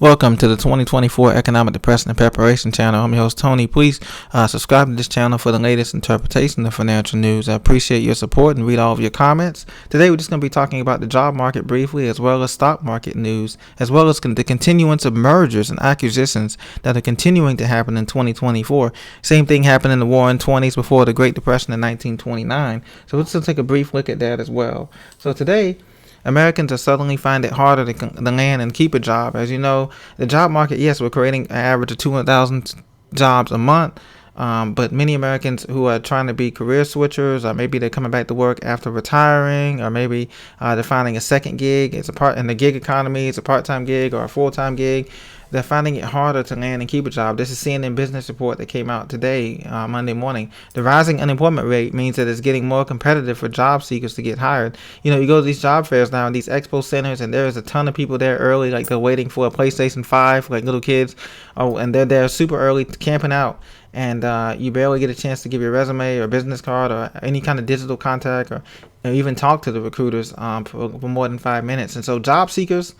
Welcome to the 2024 Economic Depression and Preparation channel. I'm your host, Tony. Please subscribe to this channel for the latest interpretation of financial news. I appreciate your support and read all of your comments. Today, we're just going to be talking about the job market briefly, as well as stock market news, as well as the continuance of mergers and acquisitions that are continuing to happen in 2024. Same thing happened in the War in 20s before the Great Depression in 1929. So let's just take a brief look at that as well. So today, Americans are suddenly find it harder to land and keep a job. As you know, the job market, yes, we're creating an average of 200,000 jobs a month, but many Americans who are trying to be career switchers, or maybe they're coming back to work after retiring, or maybe they're finding a second gig. It's a part in the gig economy. It's a part-time gig or a full-time gig. They're finding it harder to land and keep a job. This is CNN business report that came out today, Monday morning. The rising unemployment rate means that it's getting more competitive for job seekers to get hired. You know, you go to these job fairs now, these expo centers, and there's a ton of people there early, like they're waiting for a PlayStation 5, like little kids. Oh, and they're there super early, camping out. And you barely get a chance to give your resume or business card or any kind of digital contact or even talk to the recruiters for more than 5 minutes. And so job seekers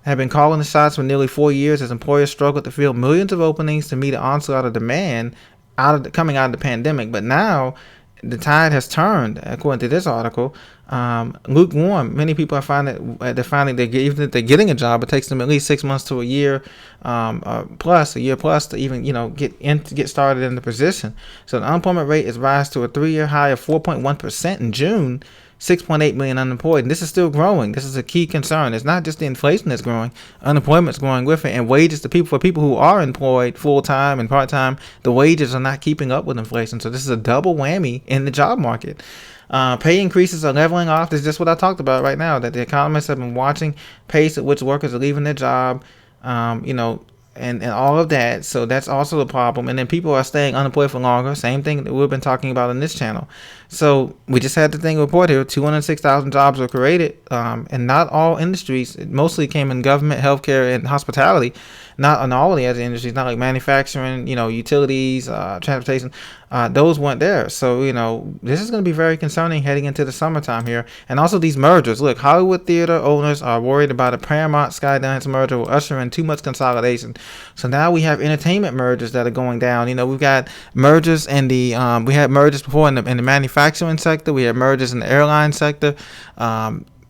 have been calling the shots for nearly 4 years as employers struggled to fill millions of openings to meet an onslaught of demand coming out of the pandemic. But now the tide has turned, according to this article. Lukewarm. Many people are finding that even if they're getting a job, it takes them at least 6 months to a year plus to even get started in the position. So the unemployment rate is rise to a 3-year high of 4.1% in June. 6.8 million unemployed, and this is still growing. This is a key concern. It's not just the inflation that's growing, unemployment's growing with it, and wages for people who are employed full-time and part-time, the wages are not keeping up with inflation. So this is a double whammy in the job market. Pay increases are leveling off. This is just what I talked about right now, that the economists have been watching pace at which workers are leaving their job, and all of that. So that's also a problem. And then people are staying unemployed for longer. Same thing that we've been talking about in this channel. So we just had the thing report here. 206,000 jobs were created, and not all industries. It mostly came in government, healthcare, and hospitality. Not in all the other industries, not like manufacturing, utilities, transportation. Those weren't there. So, this is going to be very concerning heading into the summertime here. And also these mergers. Look, Hollywood theater owners are worried about a Paramount Skydance merger will usher in too much consolidation. So now we have entertainment mergers that are going down. We've got mergers in the, we had mergers before in the manufacturing sector. We had mergers in the airline sector.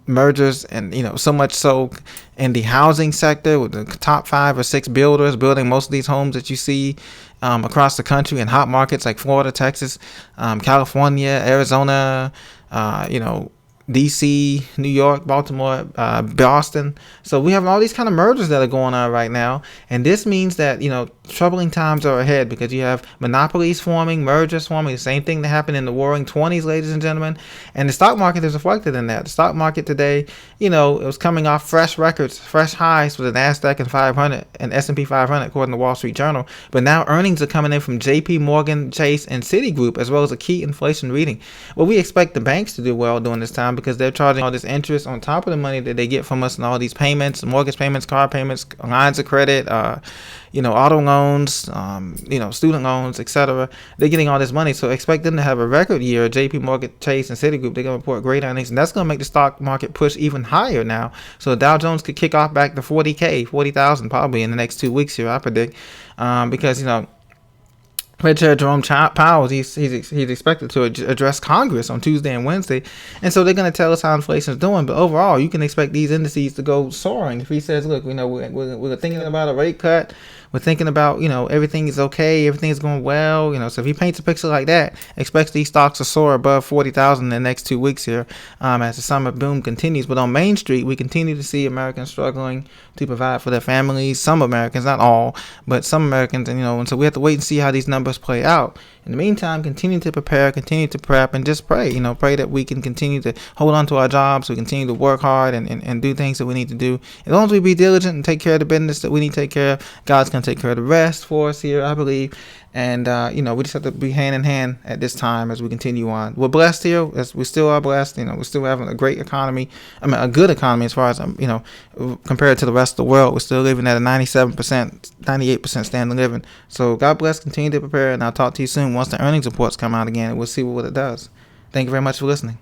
Mergers and so much so in the housing sector with the top 5 or 6 builders building most of these homes that you see across the country in hot markets like Florida, Texas, California, Arizona, DC, New York, Baltimore, Boston. So we have all these kind of mergers that are going on right now. And this means that, troubling times are ahead because you have monopolies forming, mergers forming, the same thing that happened in the Roaring 20s, ladies and gentlemen. And the stock market is reflected in that. The stock market today, it was coming off fresh records, fresh highs for the NASDAQ and 500 and S&P 500, according to Wall Street Journal. But now earnings are coming in from JP Morgan, Chase, and Citigroup, as well as a key inflation reading. Well, we expect the banks to do well during this time because they're charging all this interest on top of the money that they get from us and all these payments, mortgage payments, car payments, lines of credit, auto loans, student loans, etc. They're getting all this money. So expect them to have a record year. JP Morgan, Chase, and Citigroup, they're going to report great earnings, and that's going to make the stock market push even higher now. So Dow Jones could kick off back to 40,000 probably in the next 2 weeks here, I predict, because, Fed Chair Jerome Powell, he's expected to address Congress on Tuesday and Wednesday, and so they're going to tell us how inflation is doing. But overall, you can expect these indices to go soaring. If he says, "Look, we're thinking about a rate cut, we're thinking about everything is okay, everything is going well," so if he paints a picture like that, expect these stocks to soar above 40,000 in the next 2 weeks here, as the summer boom continues. But on Main Street, we continue to see Americans struggling to provide for their families. Some Americans, not all, but some Americans, and so we have to wait and see how these numbers play out. In the meantime, continue to prepare, continue to prep, and just pray. Pray that we can continue to hold on to our jobs, we continue to work hard and do things that we need to do. As long as we be diligent and take care of the business that we need to take care of, God's going to take care of the rest for us here, I believe. And, we just have to be hand in hand at this time as we continue on. We're blessed here. We still are blessed. We're still having a great economy. A good economy as far as, compared to the rest of the world. We're still living at a 97%, 98% standard of living. So God bless. Continue to prepare. And I'll talk to you soon once the earnings reports come out again. We'll see what it does. Thank you very much for listening.